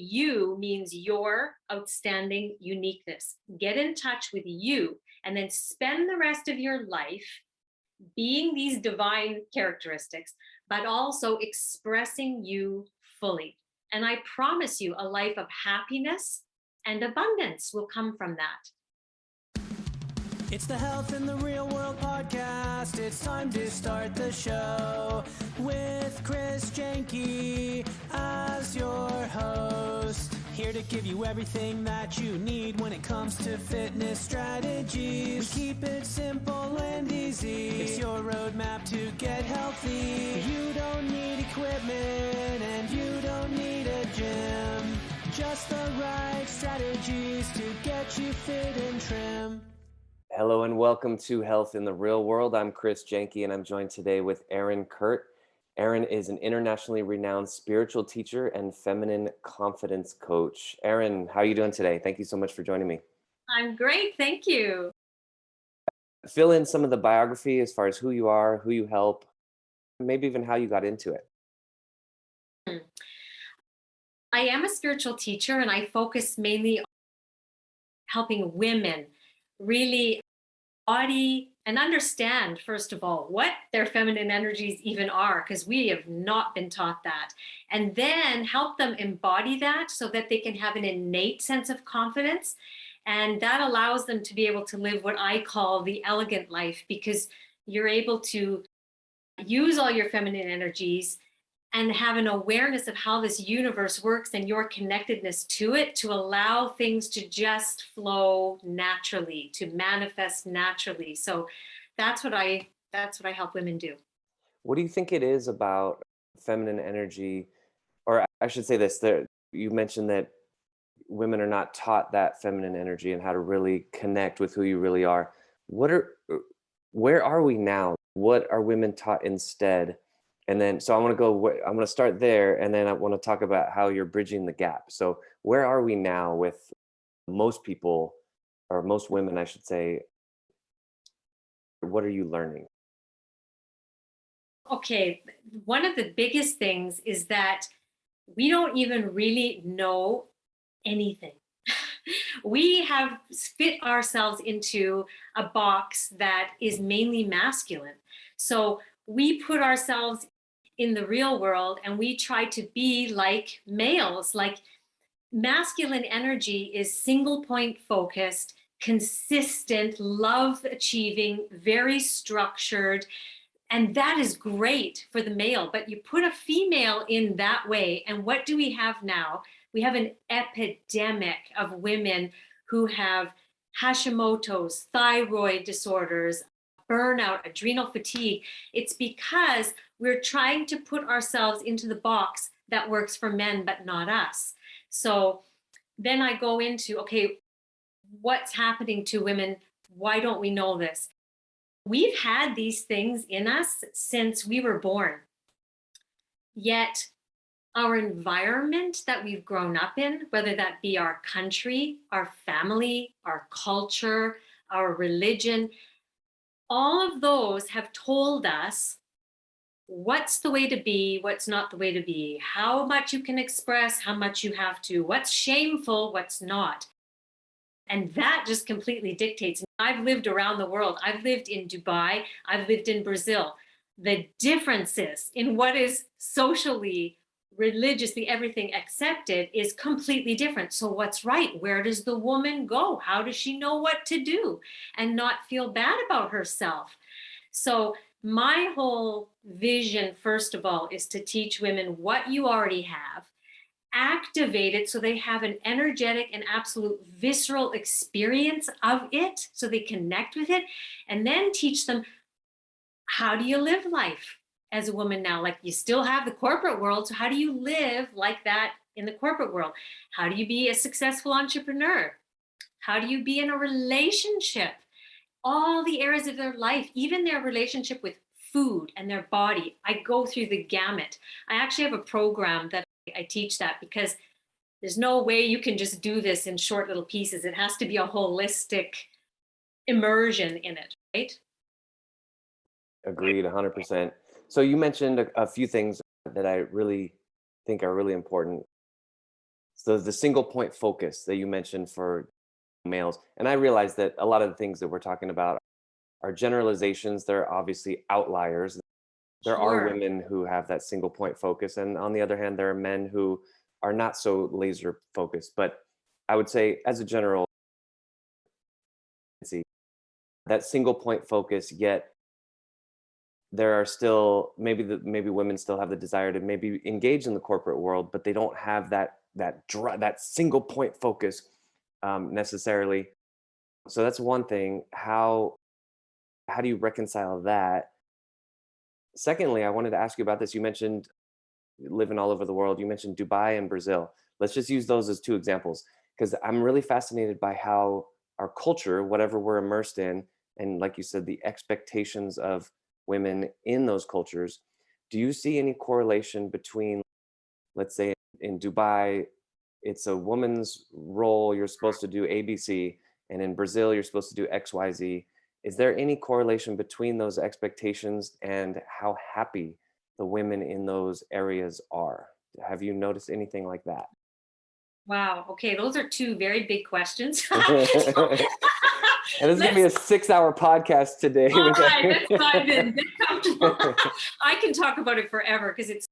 You means your outstanding uniqueness. Get in touch with you and then spend the rest of your life being these divine characteristics, but also expressing you fully. And I promise you, a life of happiness and abundance will come from that. It's the Health in the Real World podcast. It's time to start the show with Chris Janke as your host. Here to give you everything that you need when it comes to fitness strategies. We keep it simple and easy. It's your roadmap to get healthy. You don't need equipment and you don't need a gym. Just the right strategies to get you fit and trim. Hello and welcome to Health in the Real World. I'm Chris Janke and I'm joined today with Erin Kurt. Erin is an internationally renowned spiritual teacher and feminine confidence coach. Erin, how are you doing today? Thank you so much for joining me. I'm great, thank you. Fill in some of the biography as far as who you are, who you help, maybe even how you got into it. I am a spiritual teacher and I focus mainly on helping women really embody and understand, first of all, what their feminine energies even are, because we have not been taught that. And then help them embody that so that they can have an innate sense of confidence. And that allows them to be able to live what I call the elegant life, because you're able to use all your feminine energies and have an awareness of how this universe works and your connectedness to it, to allow things to just flow naturally, to manifest naturally. So that's what I help women do. What do you think it is about feminine energy, or I should say this, you mentioned that women are not taught that feminine energy and how to really connect with who you really are. Where are we now? What are women taught instead? And then, so I'm going to start there, and then I want to talk about how you're bridging the gap. So where are we now with most people, or most women, I should say? What are you learning? Okay, one of the biggest things is that we don't even really know anything. We have fit ourselves into a box that is mainly masculine. So we put ourselves in the real world and we try to be like males. Like, masculine energy is single point focused, consistent, love achieving, very structured. And that is great for the male, but you put a female in that way, and what do we have now? We have an epidemic of women who have Hashimoto's, thyroid disorders, burnout, adrenal fatigue. It's because we're trying to put ourselves into the box that works for men, but not us. So then I go into, okay, what's happening to women? Why don't we know this? We've had these things in us since we were born. Yet our environment that we've grown up in, whether that be our country, our family, our culture, our religion, all of those have told us what's the way to be, what's not the way to be, how much you can express, how much you have to, what's shameful, what's not. And that just completely dictates. I've lived around the world. I've lived in Dubai. I've lived in Brazil. The differences in what is socially, religiously, everything accepted is completely different. So what's right? Where does the woman go? How does she know what to do and not feel bad about herself? So my whole vision, first of all, is to teach women what you already have, activate it so they have an energetic and absolute visceral experience of it, so they connect with it, and then teach them, how do you live life as a woman now? Like, you still have the corporate world, so how do you live like that in the corporate world? How do you be a successful entrepreneur? How do you be in a relationship? All the areas of their life, even their relationship with food and their body. I go through the gamut. I actually have a program that I teach that, because there's no way you can just do this in short little pieces. It has to be a holistic immersion in it, right? Agreed, 100%. So you mentioned a few things that I really think are really important. So the single point focus that you mentioned for males, and I realize that a lot of the things that we're talking about are generalizations. They're obviously outliers. There are Sure. women who have that single point focus, and on the other hand, there are men who are not so laser focused. But I would say, as a general, tendency, that single point focus, yet there are still maybe women still have the desire to maybe engage in the corporate world, but they don't have that single point focus necessarily. So that's one thing. How do you reconcile that? Secondly, I wanted to ask you about this. You mentioned living all over the world. You mentioned Dubai and Brazil. Let's just use those as two examples, because I'm really fascinated by how our culture, whatever we're immersed in, and like you said, the expectations of women in those cultures. Do you see any correlation between, let's say, in Dubai, it's a woman's role, you're supposed to do ABC, and in Brazil, you're supposed to do XYZ? Is there any correlation between those expectations and how happy the women in those areas are? Have you noticed anything like that? Wow. Okay, those are two very big questions. And this is gonna be Let's a 6-hour podcast today. all right, let's dive in. Get comfortable. I can talk about it forever because it's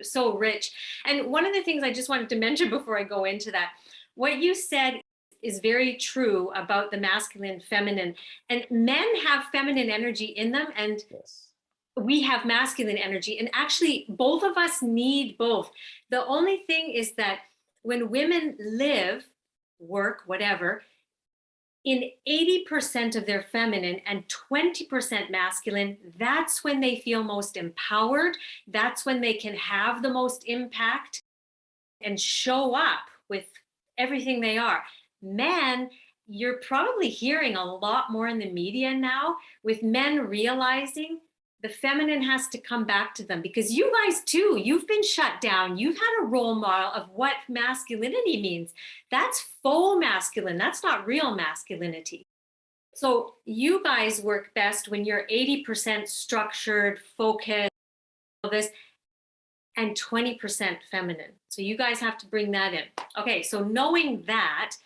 so rich. And one of the things I just wanted to mention before I go into that, what you said is very true about the masculine, feminine, and men have feminine energy in them, and Yes. we have masculine energy. And actually, both of us need both. The only thing is that when women live, work, whatever, in 80% of their feminine and 20% masculine, that's when they feel most empowered. That's when they can have the most impact and show up with everything they are. Men, you're probably hearing a lot more in the media now with men realizing the feminine has to come back to them, because you guys too, you've been shut down. You've had a role model of what masculinity means. That's faux masculine. That's not real masculinity. So you guys work best when you're 80% structured, focused, all this, and 20% feminine. So you guys have to bring that in. Okay, so knowing that,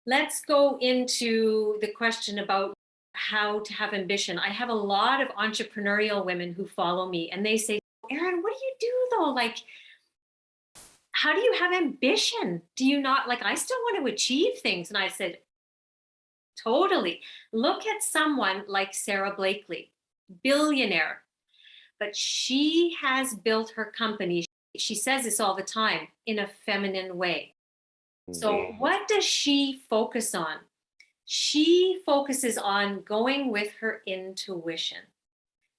let's go into the question about how to have ambition. I have a lot of entrepreneurial women who follow me and they say, Erin, what do you do though? Like, how do you have ambition? Do you not, like, I still want to achieve things. And I said, totally. Look at someone like Sarah Blakely, billionaire, but she has built her company. She says this all the time, in a feminine way. So what does she focus on? She focuses on going with her intuition.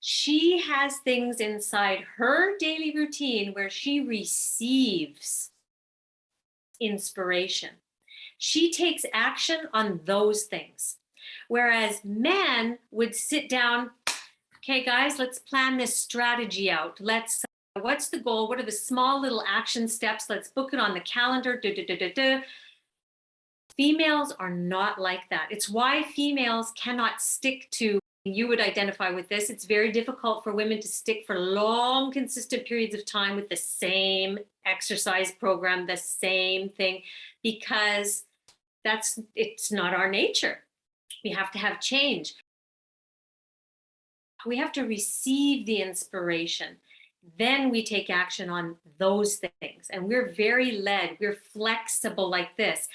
She has things inside her daily routine where she receives inspiration. She takes action on those things. Whereas men would sit down, okay, guys, let's plan this strategy out. What's the goal? What are the small little action steps? Let's book it on the calendar. Females are not like that. It's why females cannot stick to, you would identify with this, it's very difficult for women to stick for long, consistent periods of time with the same exercise program, the same thing, because it's not our nature. We have to have change. We have to receive the inspiration. Then we take action on those things. And we're very led, we're flexible like this.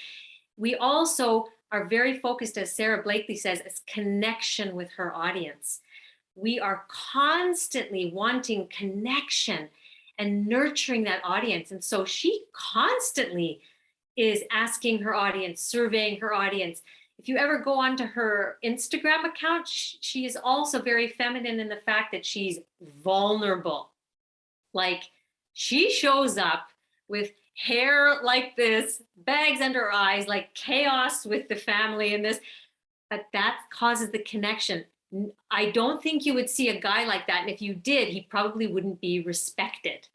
We also are very focused, as Sarah Blakely says, as connection with her audience. We are constantly wanting connection and nurturing that audience. And so she constantly is asking her audience, surveying her audience. If you ever go onto her Instagram account, she is also very feminine in the fact that she's vulnerable. Like, she shows up with hair like this, bags under her eyes, like chaos with the family and this, but that causes the connection. I don't think you would see a guy like that. And if you did, he probably wouldn't be respected.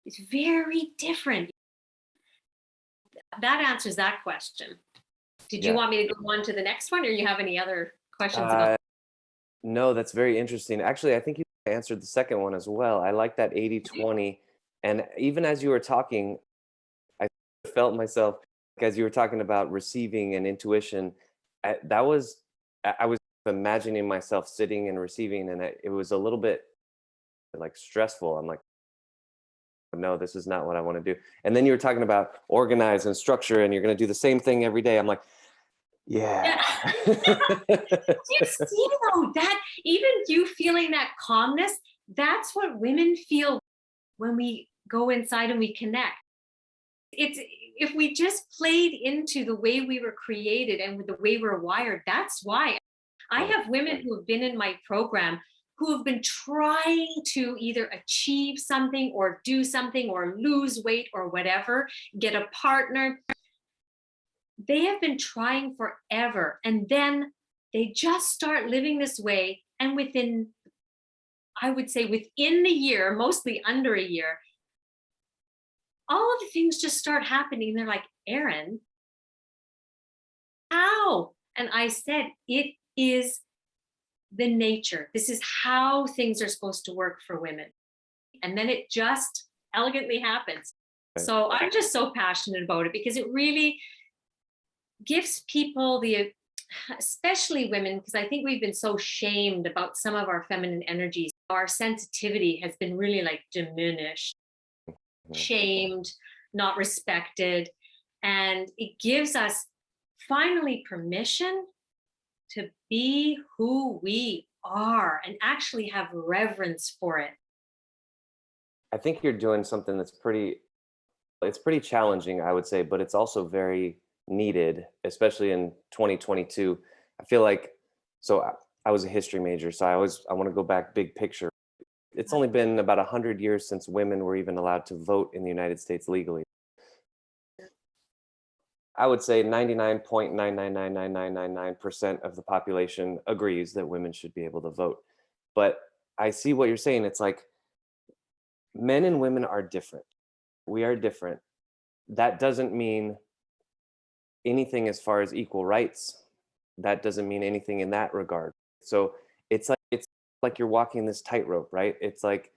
It's very different. That answers that question. Did you Yeah. want me to go on to the next one, or you have any other questions about Uh, no, that's very interesting. Actually, I think you answered the second one as well. I like that 80-20. And even as you were talking, I felt myself, as you were talking about receiving and intuition. That was, I was imagining myself sitting and receiving, and it was a little bit like stressful. I'm like, no, this is not what I want to do. And then you were talking about organize and structure, and you're going to do the same thing every day. I'm like, yeah. Yeah. You see though, that even you feeling that calmness, that's what women feel when we go inside and we connect. It's if we just played into the way we were created and with the way we're wired, that's why. I have women who have been in my program who have been trying to either achieve something or do something or lose weight or whatever, get a partner. They have been trying forever. And then they just start living this way. And within, I would say within the year, mostly under a year, all of the things just start happening. They're like, Erin, how? And I said, it is the nature. This is how things are supposed to work for women. And then it just elegantly happens. So I'm just so passionate about it because it really gives people especially women, because I think we've been so shamed about some of our feminine energies. Our sensitivity has been really like diminished, shamed, not respected. And it gives us finally permission to be who we are and actually have reverence for it. I think you're doing something that's it's pretty challenging, I would say, but it's also very needed, especially in 2022. I feel like, so I was a history major, so I want to go back big picture. It's only been about 100 years since women were even allowed to vote in the United States legally. I would say 99.9999999% of the population agrees that women should be able to vote. But I see what you're saying. It's like men and women are different. We are different. That doesn't mean anything as far as equal rights. That doesn't mean anything in that regard. So it's like you're walking this tightrope, right? It's like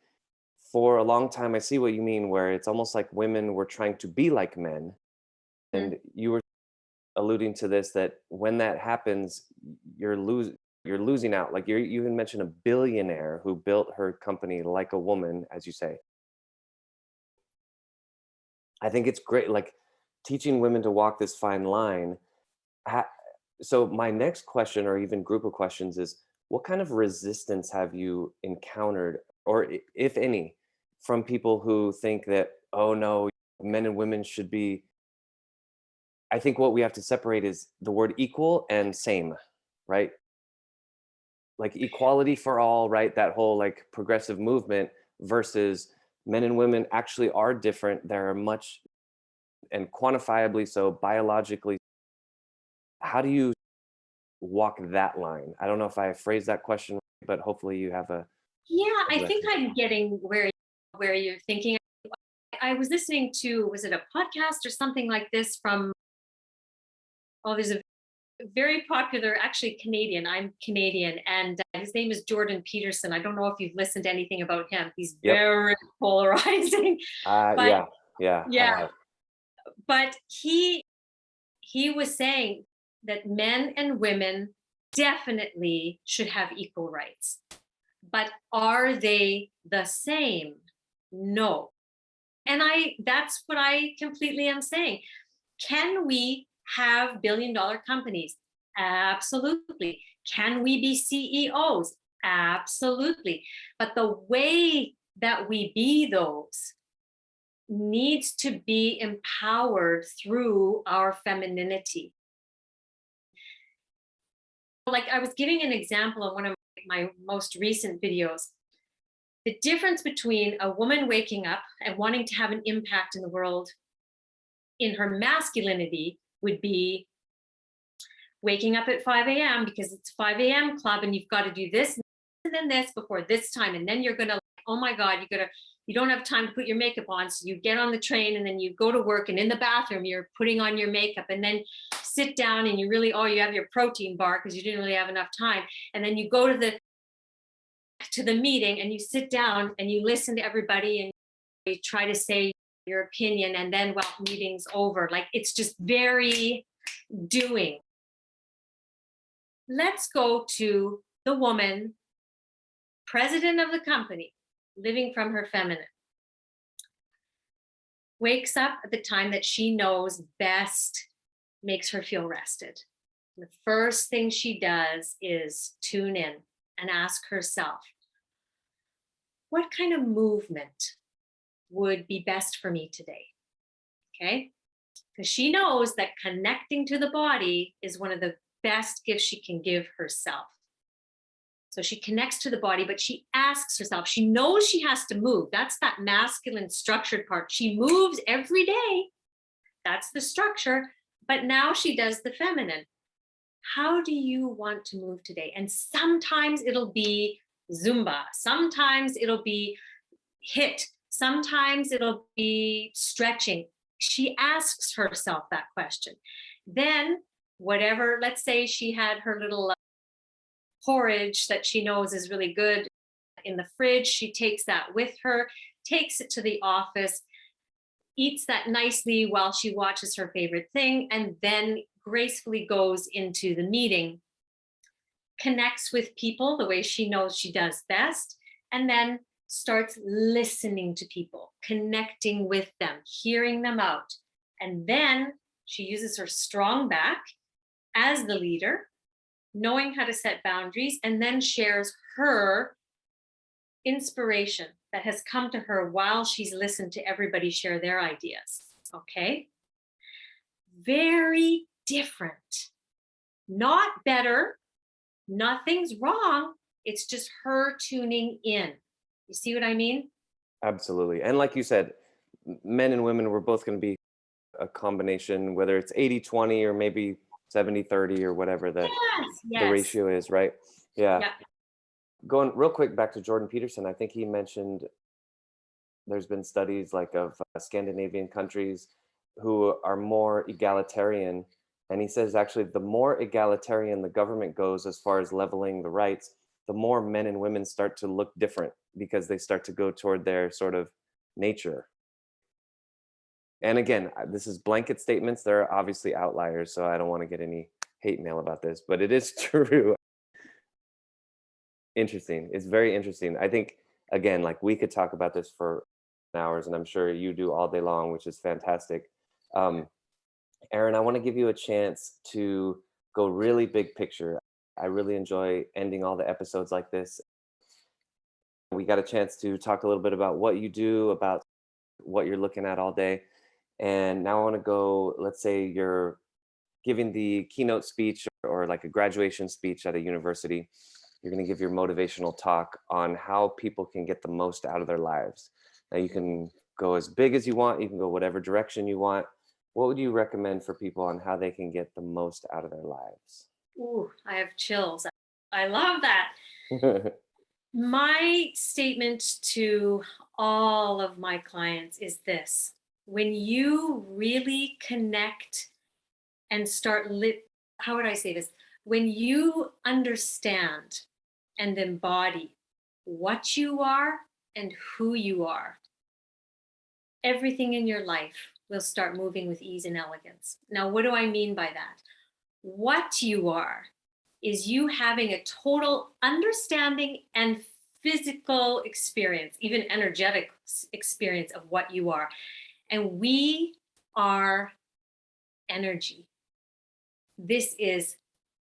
for a long time, I see what you mean, where it's almost like women were trying to be like men. And you were alluding to this, that when that happens, you're losing out. Like you even mentioned a billionaire who built her company like a woman, as you say. I think it's great, like teaching women to walk this fine line. So my next question, or even group of questions, is what kind of resistance have you encountered, or if any, from people who think that, oh no, men and women should be. I think what we have to separate is the word equal and same, right? Like equality for all, right? That whole like progressive movement versus men and women actually are different. They're much, and quantifiably so, biologically. How do you walk that line? I don't know if I phrased that question, but hopefully you have a. Yeah, I think I'm getting where you're thinking. I was listening to, was it a podcast or something like this from, there's a very popular, actually Canadian, I'm Canadian, and his name is Jordan Peterson. I don't know if you've listened to anything about him. He's very polarizing. But Yeah. But he was saying that men and women definitely should have equal rights. But are they the same? No. And that's what I completely am saying. Can we have billion-dollar companies? Absolutely. Can we be CEOs? Absolutely. But the way that we be those needs to be empowered through our femininity. Like I was giving an example of one of my most recent videos. The difference between a woman waking up and wanting to have an impact in the world in her masculinity would be waking up at 5 a.m. because it's 5 a.m. club and you've got to do this and then this before this time. And then you're going to, oh my God, you don't have time to put your makeup on. So you get on the train and then you go to work, and in the bathroom, you're putting on your makeup, and then sit down and you have your protein bar because you didn't really have enough time. And then you go to the meeting and you sit down and you listen to everybody and you try to say your opinion, and then, well, meeting's over. Like, it's just very doing. Let's go to the woman, president of the company, living from her feminine. Wakes up at the time that she knows best, makes her feel rested. The first thing she does is tune in and ask herself, what kind of movement would be best for me today? Okay? Because she knows that connecting to the body is one of the best gifts she can give herself. So she connects to the body, but she asks herself, she knows she has to move. That's that masculine structured part. She moves every day. That's the structure. But now she does the feminine. How do you want to move today? And sometimes it'll be Zumba. Sometimes it'll be HIIT. Sometimes it'll be stretching. She asks herself that question. Then whatever, let's say she had her little porridge that she knows is really good in the fridge. She takes that with her, takes it to the office, eats that nicely while she watches her favorite thing, and then gracefully goes into the meeting, connects with people the way she knows she does best, and then starts listening to people, connecting with them, hearing them out. And then she uses her strong back as the leader, knowing how to set boundaries, and then shares her inspiration that has come to her while she's listened to everybody share their ideas. Okay? Very different. Not better. Nothing's wrong. It's just her tuning in. You see what I mean? Absolutely. And like you said, men and women, we're both going to be a combination, whether it's 80-20 or maybe 70-30 or whatever the ratio is, right? Yeah. Going real quick back to Jordan Peterson, I think he mentioned there's been studies like of Scandinavian countries who are more egalitarian. And he says actually the more egalitarian the government goes as far as leveling the rights, the more men and women start to look different because they start to go toward their sort of nature. And again, this is blanket statements. There are obviously outliers, so I don't want to get any hate mail about this, but it is true. Interesting. It's very interesting. I think, again, like we could talk about this for hours, and I'm sure you do all day long, which is fantastic. Erin, I want to give you a chance to go really big picture. I really enjoy ending all the episodes like this. We got a chance to talk a little bit about what you do, about what you're looking at all day. And now I want to go, let's say you're giving the keynote speech or like a graduation speech at a university. You're going to give your motivational talk on how people can get the most out of their lives. Now you can go as big as you want. You can go whatever direction you want. What would you recommend for people on how they can get the most out of their lives? Ooh, I have chills. I love that. My statement to all of my clients is this. When you really connect and start how would I say this? When you understand and embody what you are and who you are, everything in your life will start moving with ease and elegance. Now, what do I mean by that? What you are is you having a total understanding and physical experience, even energetic experience of what you are. And we are energy. This is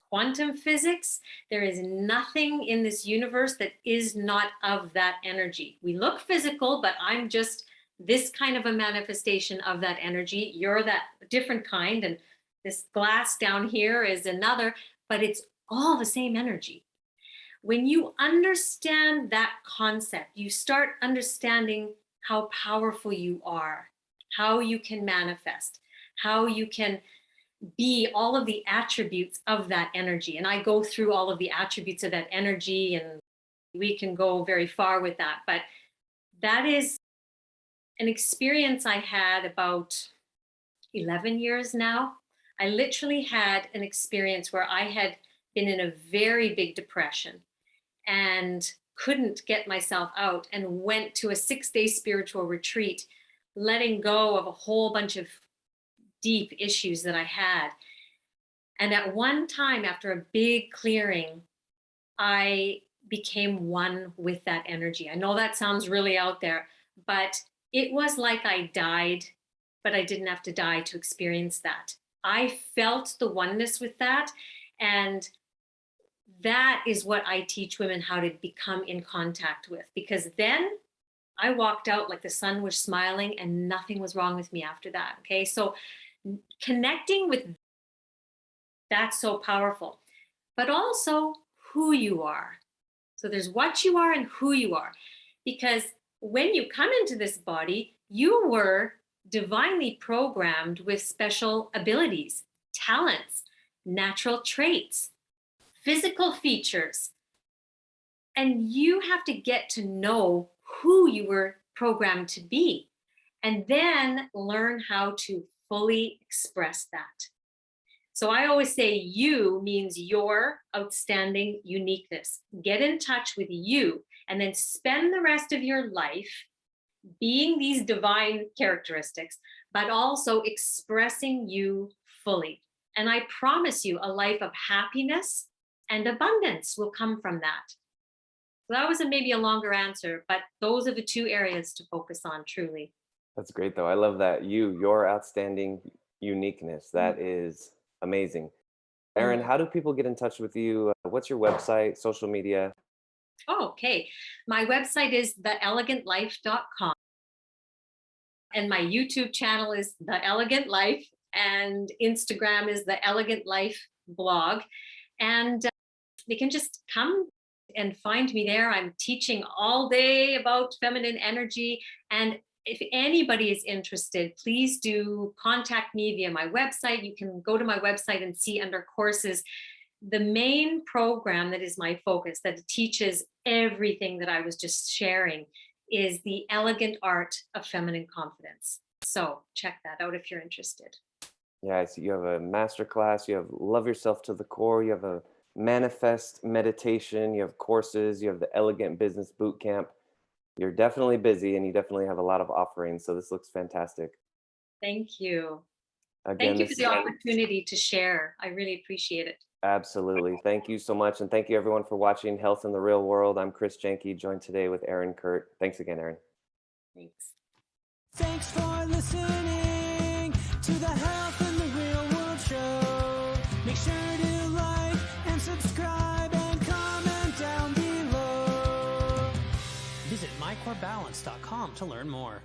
quantum physics. There is nothing in this universe that is not of that energy. We look physical, but I'm just this kind of a manifestation of that energy. You're that different kind, and this glass down here is another, but it's all the same energy. When you understand that concept, you start understanding how powerful you are, how you can manifest, how you can be all of the attributes of that energy. And I go through all of the attributes of that energy, and we can go very far with that. But that is an experience I had about 11 years now. I literally had an experience where I had been in a very big depression and couldn't get myself out, and went to a 6-day spiritual retreat letting go of a whole bunch of deep issues that I had. And at one time, after a big clearing, I became one with that energy. I know that sounds really out there, but it was like I died, but I didn't have to die to experience that. I felt the oneness with that. And that is what I teach women how to become in contact with, because then I walked out like the sun was smiling and nothing was wrong with me after that. Okay. So connecting with that's so powerful, but also who you are. So there's what you are and who you are, because when you come into this body, you were divinely programmed with special abilities, talents, natural traits, physical features. And you have to get to know who you were programmed to be, and then learn how to fully express that. So I always say you means your outstanding uniqueness. Get in touch with you and then spend the rest of your life being these divine characteristics, but also expressing you fully. And I promise you, a life of happiness and abundance will come from that. So that was maybe a longer answer, but those are the two areas to focus on truly. That's great, though. I love that. Your outstanding uniqueness. That is amazing. Erin, how do people get in touch with you? What's your website, social media? Oh, okay. My website is theelegantlife.com. And my YouTube channel is The Elegant Life, and Instagram is The Elegant Life blog. And they can just come and find me there. I'm teaching all day about feminine energy. And if anybody is interested, please do contact me via my website. You can go to my website and see under courses. The main program that is my focus, that teaches everything that I was just sharing, is the elegant art of feminine confidence. So check that out if you're interested. Yeah, I see you have a master class, you have Love Yourself to the Core, you have a manifest meditation, you have courses, you have the Elegant Business Boot Camp. You're definitely busy and you definitely have a lot of offerings. So this looks fantastic. Thank you. Again, Thank you this for the opportunity to share. I really appreciate it. absolutely. Thank you so much. And thank you everyone for watching Health in the Real World. I'm Chris Janke, joined today with Erin Kurt. Thanks again, Erin. Thanks. Thanks for listening to the Health in the Real World show. Make sure to like and subscribe and comment down below. Visit mycorebalance.com to learn more.